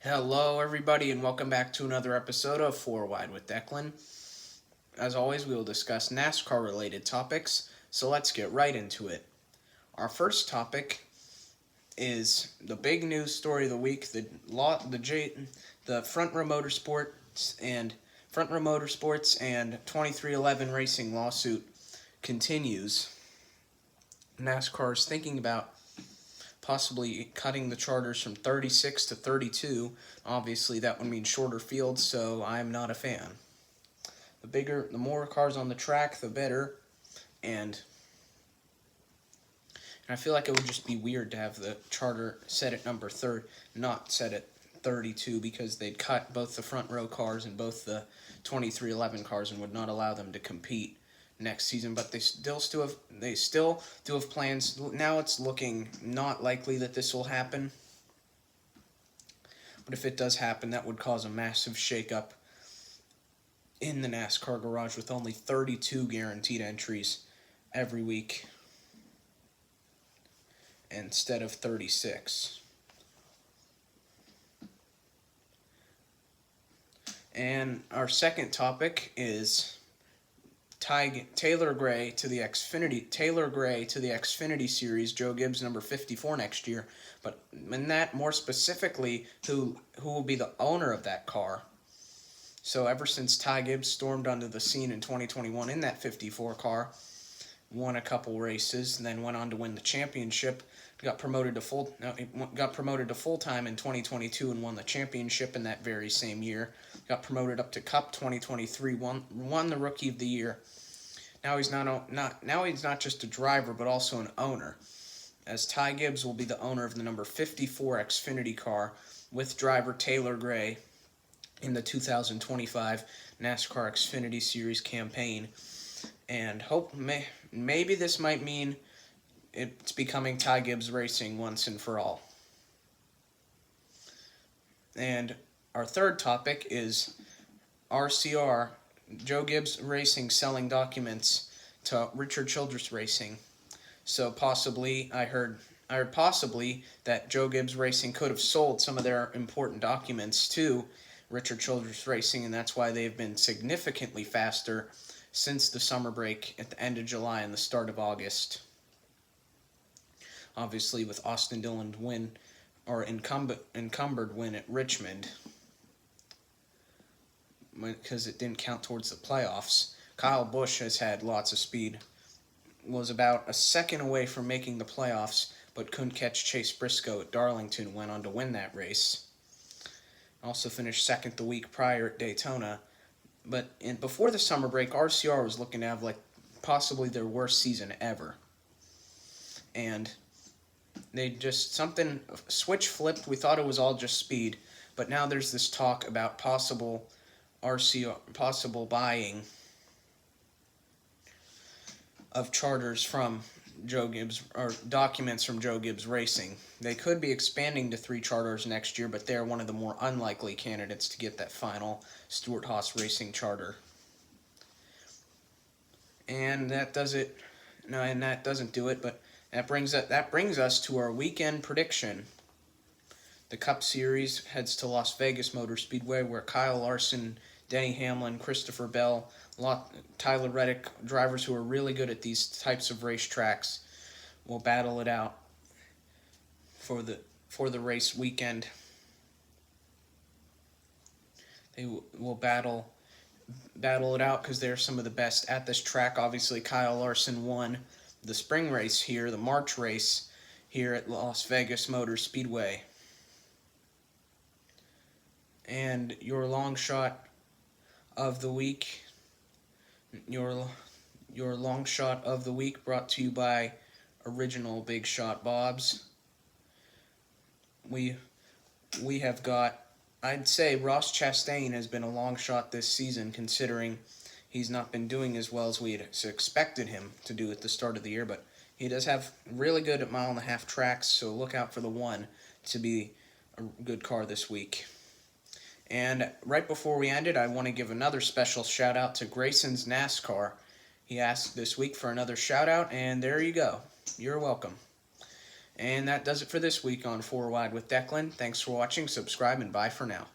Hello, everybody, and welcome back to another episode of Wide with Declan. As always, we will discuss NASCAR related topics, so let's get right into it. Our first topic is the big news story of the week: the Front Row Motorsports and 2311 Racing lawsuit continues. NASCAR is thinking about possibly cutting the charters from 36 to 32. Obviously, that would mean shorter fields, so I'm not a fan. The more cars on the track, the better. And I feel like it would just be weird to have the charter set at number third, not set at 32, because they'd cut both the front row cars and both the 2311 cars and would not allow them to compete next season. But they still do have plans. Now it's looking not likely that this will happen. But if it does happen, that would cause a massive shakeup in the NASCAR garage with only 32 guaranteed entries every week instead of 36. And our second topic is Taylor Gray to the Xfinity Series, Joe Gibbs number 54 next year. But in that, more specifically, who will be the owner of that car. So ever since Ty Gibbs stormed onto the scene in 2021 in that 54 car, won a couple races, and then went on to win the championship. Got promoted to full-time in 2022 and won the championship in that very same year. Got promoted up to Cup 2023, won the Rookie of the Year. Now he's not just a driver but also an owner, as Ty Gibbs will be the owner of the number 54 Xfinity car with driver Taylor Gray in the 2025 NASCAR Xfinity Series campaign. And maybe this might mean it's becoming Ty Gibbs Racing once and for all. And our third topic is RCR, Joe Gibbs Racing selling documents to Richard Childress Racing. So I heard possibly that Joe Gibbs Racing could have sold some of their important documents to Richard Childress Racing, and that's why they've been significantly faster since the summer break at the end of July and the start of August. Obviously, with Austin Dillon's encumbered win at Richmond, because it didn't count towards the playoffs. Kyle Busch has had lots of speed, was about a second away from making the playoffs, but couldn't catch Chase Briscoe at Darlington, went on to win that race. Also finished second the week prior at Daytona. But before the summer break, RCR was looking to have possibly their worst season ever. And they just switch flipped. We thought it was all just speed, but now there's this talk about possible buying of charters from Joe Gibbs, or documents from Joe Gibbs Racing. They could be expanding to 3 charters next year, but they're one of the more unlikely candidates to get that final Stewart-Haas Racing charter. And that does it. No, and that doesn't do it, but that brings us to our weekend prediction. The Cup Series heads to Las Vegas Motor Speedway, where Kyle Larson, Denny Hamlin, Christopher Bell, Tyler Reddick, drivers who are really good at these types of racetracks, will battle it out for the race weekend. They will battle it out because they're some of the best at this track. Obviously, Kyle Larson won the spring race here, the March race here at Las Vegas Motor Speedway. And your long shot of the week, your long shot of the week, brought to you by Original Big Shot Bob's. We have got, I'd say Ross Chastain has been a long shot this season, considering he's not been doing as well as we had expected him to do at the start of the year, but he does have really good at 1.5 mile tracks, so look out for the one to be a good car this week. And right before we ended, I want to give another special shout-out to Grayson's NASCAR. He asked this week for another shout-out, and there you go. You're welcome. And that does it for this week on 4 Wide with Declan. Thanks for watching, subscribe, and bye for now.